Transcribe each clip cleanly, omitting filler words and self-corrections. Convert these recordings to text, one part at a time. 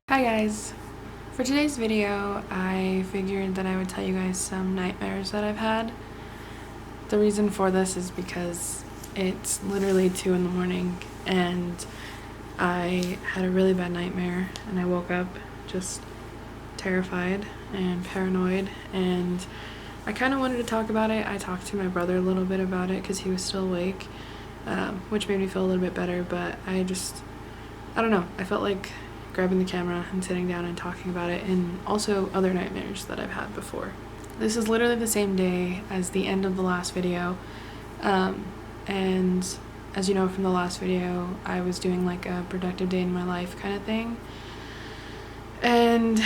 Hi guys! For today's video, I figured that I would tell you guys some nightmares that I've had. The reason for this is because it's literally 2 in the morning and I had a really bad nightmare and I woke up just terrified and paranoid, and I kind of wanted to talk about it. I talked to my brother a little bit about it because he was still awake, which made me feel a little bit better, but I don't know, I felt like grabbing the camera and sitting down and talking about it, and also other nightmares that I've had before. This is literally the same day as the end of the last video, and as you know from the last video, I was doing like a productive day in my life kind of thing, and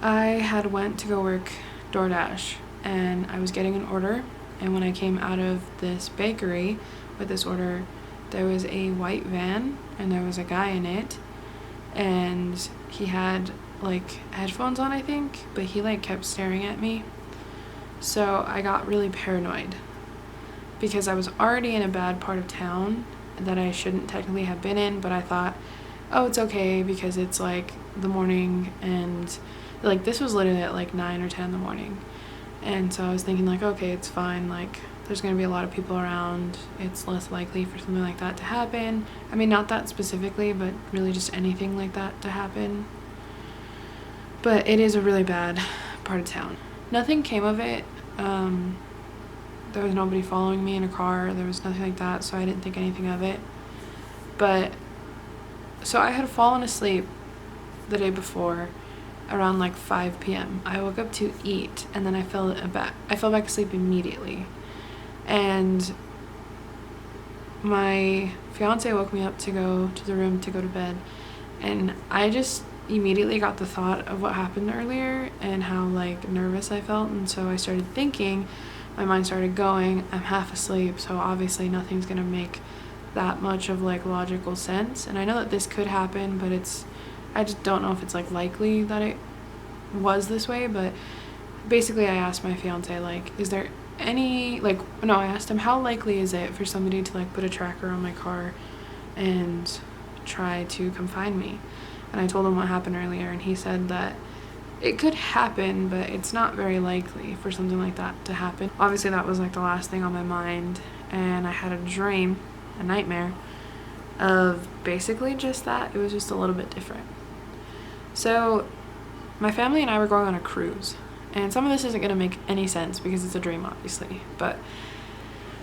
I had went to go work DoorDash, and I was getting an order, and when I came out of this bakery with this order, there was a white van and there was a guy in it, and he had like headphones on, I think, but he like kept staring at me. So I got really paranoid because I was already in a bad part of town that I shouldn't technically have been in, but I thought, oh, it's okay because it's like the morning, and like this was literally at like 9 or 10 in the morning, and so I was thinking like, okay, it's fine, like there's gonna be a lot of people around, it's less likely for something like that to happen. I mean, not that specifically, but really just anything like that to happen. But it is a really bad part of town. Nothing came of it. There was nobody following me in a car, there was nothing like that, so I didn't think anything of it. But so I had fallen asleep the day before around like 5 p.m. I woke up to eat, and then I fell back asleep immediately. And my fiance woke me up to go to the room to go to bed, and I just immediately got the thought of what happened earlier and how like nervous I felt, and so I started thinking, my mind started going, I'm half asleep, so obviously nothing's gonna make that much of like logical sense, and I know that this could happen, but I just don't know if it's like likely that it was this way. But basically I asked my fiance, like, is there any, like, no, I asked him, how likely is it for somebody to like put a tracker on my car and try to come find me? And I told him what happened earlier, and he said that it could happen, but it's not very likely for something like that to happen. Obviously that was like the last thing on my mind, and I had a nightmare of basically just that. It was just a little bit different. So my family and I were going on a cruise, and some of this isn't going to make any sense because it's a dream, obviously, but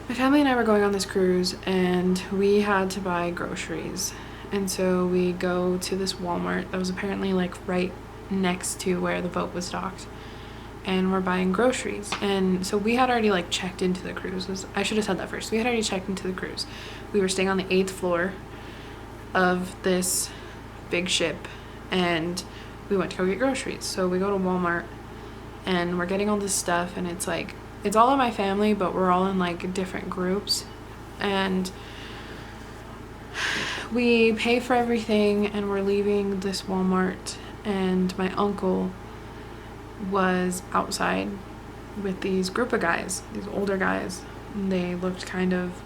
my family and I were going on this cruise, and we had to buy groceries. And so we go to this Walmart that was apparently like right next to where the boat was docked, and we're buying groceries. And so we had already like checked into the cruise. I should have said that first. We had already checked into the cruise. We were staying on the 8th floor of this big ship, and we went to go get groceries. So we go to Walmart, and we're getting all this stuff, and it's like, it's all of my family, but we're all in like different groups, and we pay for everything, and we're leaving this Walmart, and my uncle was outside with these group of guys, these older guys, and they looked kind of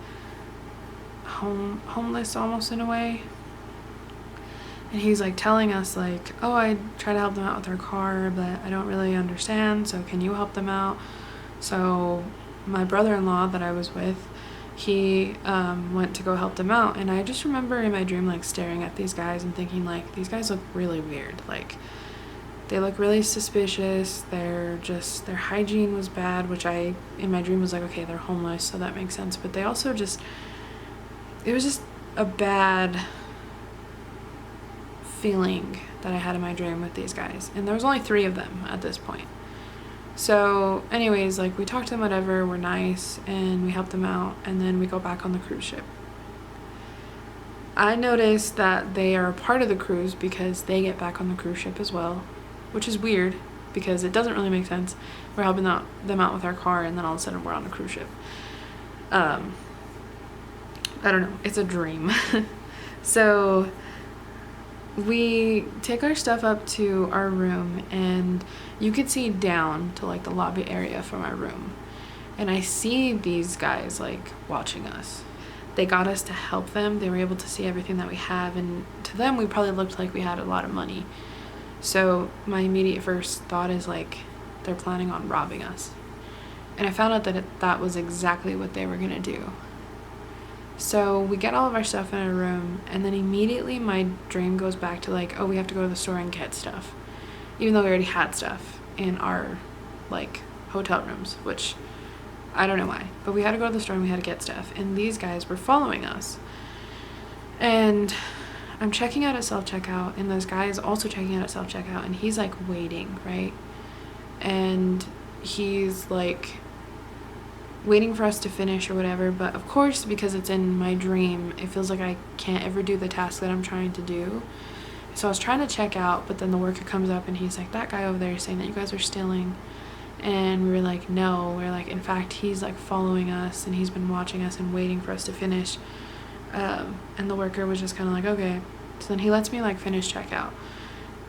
homeless almost in a way. And he's like telling us like, oh, I try to help them out with their car, but I don't really understand, so can you help them out? So my brother-in-law that I was with, he went to go help them out, and I just remember in my dream like staring at these guys and thinking like, these guys look really weird, like they look really suspicious, their hygiene was bad, which I in my dream was like, okay, they're homeless, so that makes sense, but they also it was just a bad feeling that I had in my dream with these guys, and there was only 3 of them at this point. So anyways, like we talked to them, whatever, we're nice, and we helped them out, and then we go back on the cruise ship. I noticed that they are a part of the cruise because they get back on the cruise ship as well, which is weird because it doesn't really make sense. We're helping them out with our car, and then all of a sudden we're on a cruise ship. I don't know, it's a dream. So we take our stuff up to our room, and you could see down to like the lobby area from our room, And I see these guys like watching us. They got us to help them. They were able to see everything that we have, and to them we probably looked like we had a lot of money. So my immediate first thought is like, they're planning on robbing us. And I found out that that was exactly what they were gonna do. So we get all of our stuff in our room, and then immediately my dream goes back to like, oh, we have to go to the store and get stuff, even though we already had stuff in our like hotel rooms, which I don't know why, but we had to go to the store and we had to get stuff, and these guys were following us. And I'm checking out at self-checkout, and this guy is also checking out at self-checkout, and he's like waiting, right? And he's like waiting for us to finish or whatever, but of course, because it's in my dream, it feels like I can't ever do the task that I'm trying to do. So I was trying to check out, but then the worker comes up and he's like, that guy over there is saying that you guys are stealing. And we were like, no. We're like, in fact, he's like following us, and he's been watching us and waiting for us to finish. And the worker was just kind of like, okay. So then he lets me like finish checkout,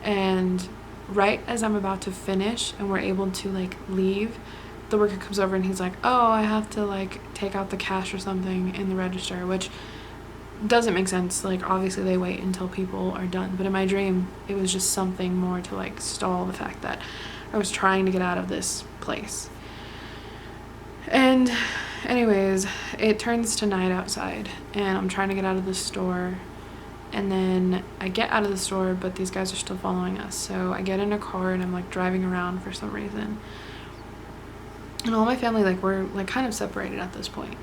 and right as I'm about to finish and we're able to like leave, the worker comes over and he's like, oh, I have to like take out the cash or something in the register, which doesn't make sense. Like, obviously they wait until people are done, but in my dream it was just something more to like stall the fact that I was trying to get out of this place. And anyways, it turns to night outside, and I'm trying to get out of the store, and then I get out of the store, but these guys are still following us. So I get in a car and I'm like driving around for some reason, and all my family, like, we're like kind of separated at this point.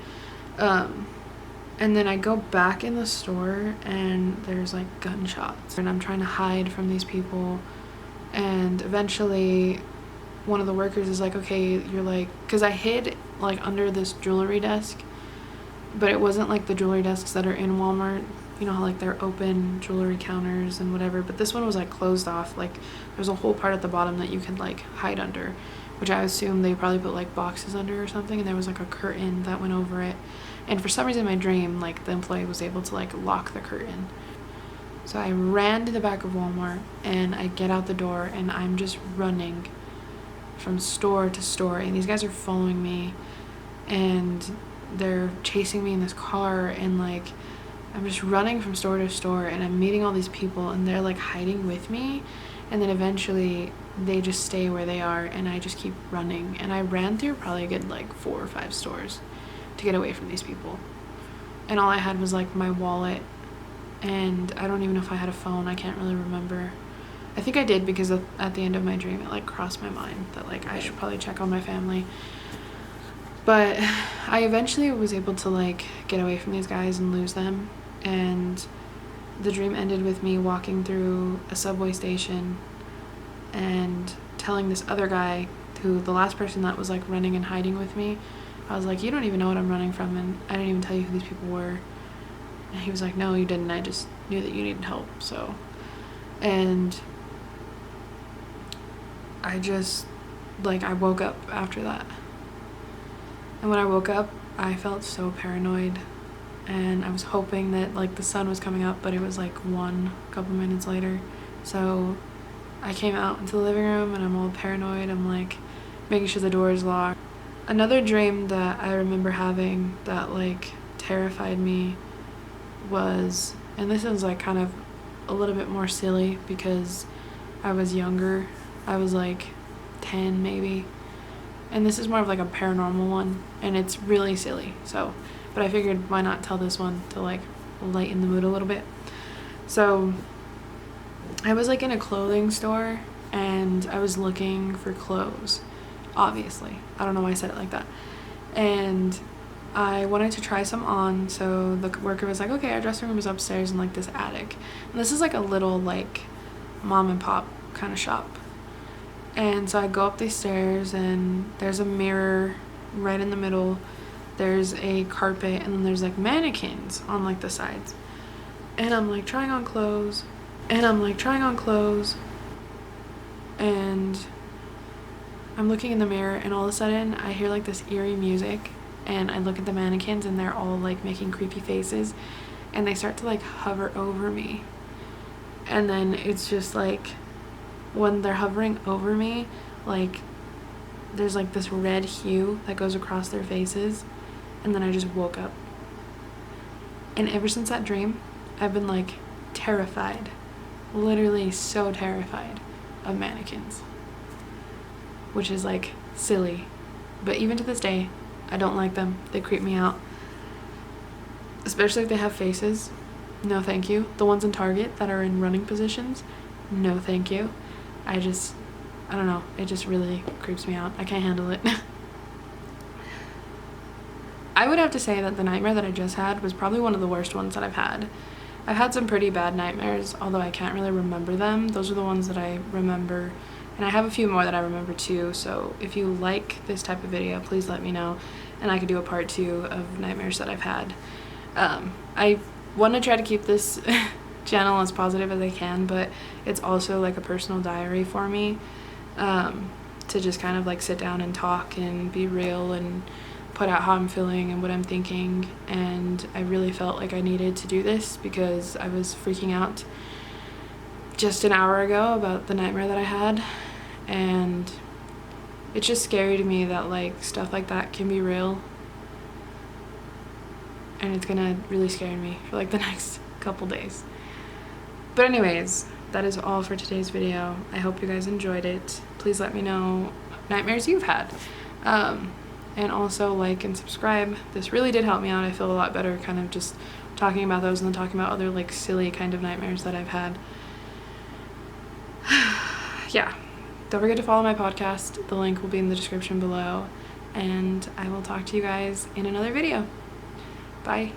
And then I go back in the store and there's like gunshots, and I'm trying to hide from these people. And eventually one of the workers is like, okay, you're like, because I hid like under this jewelry desk, but it wasn't like the jewelry desks that are in Walmart, you know how like they're open jewelry counters and whatever, but this one was like closed off. Like, there's a whole part at the bottom that you could like hide under, which I assume they probably put like boxes under or something, and there was like a curtain that went over it. And for some reason in my dream, like, the employee was able to like lock the curtain. So I ran to the back of Walmart, and I get out the door, and I'm just running from store to store, and these guys are following me, and they're chasing me in this car, and like, I'm just running from store to store, and I'm meeting all these people, and they're like hiding with me, and then eventually they just stay where they are, and I just keep running. And I ran through probably a good like 4 or 5 stores to get away from these people, and all I had was like my wallet, and I don't even know if I had a phone. I can't really remember. I think I did, because at the end of my dream it like crossed my mind that like I should probably check on my family. But I eventually was able to like get away from these guys and lose them, and the dream ended with me walking through a subway station and telling this other guy, who, the last person that was like running and hiding with me, I was like, you don't even know what I'm running from, and I didn't even tell you who these people were. And he was like, no, you didn't. I just knew that you needed help. So, and I just, like, I woke up after that. And when I woke up, I felt so paranoid, and I was hoping that like the sun was coming up, but it was like 1 couple minutes later. So I came out into the living room, and I'm all paranoid. I'm like making sure the door is locked. Another dream that I remember having that like terrified me was, and this is like kind of a little bit more silly because I was younger. I was like 10 maybe. And this is more of like a paranormal one, and it's really silly. So, but I figured why not tell this one to like lighten the mood a little bit. So I was like in a clothing store, and I was looking for clothes, obviously. I don't know why I said it like that. And I wanted to try some on, so the worker was like, okay, our dressing room is upstairs in like this attic. And this is like a little like mom and pop kind of shop. And so I go up these stairs, and there's a mirror right in the middle. There's a carpet, and then there's like mannequins on like the sides. And I'm like trying on clothes, and I'm looking in the mirror, and all of a sudden I hear like this eerie music, and I look at the mannequins, and they're all like making creepy faces, and they start to like hover over me. And then it's just like, when they're hovering over me, like there's like this red hue that goes across their faces, and then I just woke up. And ever since that dream, I've been like terrified, literally so terrified of mannequins, which is like silly, but even to this day I don't like them. They creep me out, especially if they have faces. No thank you. The ones in Target that are in running positions, no thank you. I don't know, it just really creeps me out. I can't handle it. I would have to say that the nightmare that I just had was probably one of the worst ones that I've had. I've had some pretty bad nightmares, although I can't really remember them. Those are the ones that I remember, and I have a few more that I remember too, so if you like this type of video, please let me know, and I could do a part 2 of nightmares that I've had. I want to try to keep this channel as positive as I can, but it's also like a personal diary for me, to just kind of like sit down and talk and be real and put out how I'm feeling and what I'm thinking. And I really felt like I needed to do this because I was freaking out just an hour ago about the nightmare that I had, and it's just scary to me that like stuff like that can be real, and it's gonna really scare me for like the next couple days. But anyways, that is all for today's video. I hope you guys enjoyed it. Please let me know nightmares you've had, and also like and subscribe. This really did help me out. I feel a lot better kind of just talking about those and then talking about other like silly kind of nightmares that I've had. Yeah, don't forget to follow my podcast. The link will be in the description below, and I will talk to you guys in another video. Bye.